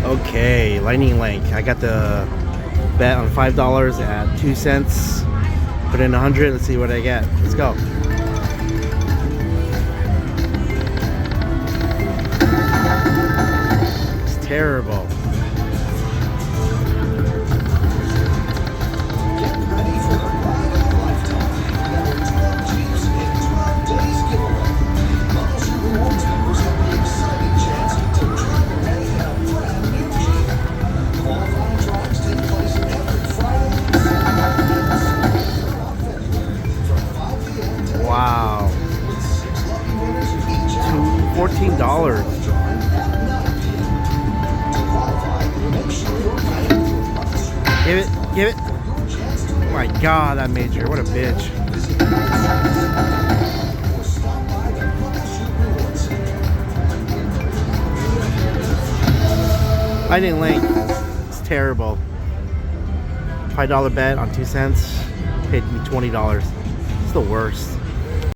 Okay, Lightning Link. I got the bet on $5 at 2 cents. Put in 100. Let's see what I get. Let's go. It's terrible. Wow. $14. Give it, give it. Oh my god, that major. What a bitch. Lightning Link. It's terrible. $5 bet on 2 cents. Paid me $20. It's the worst.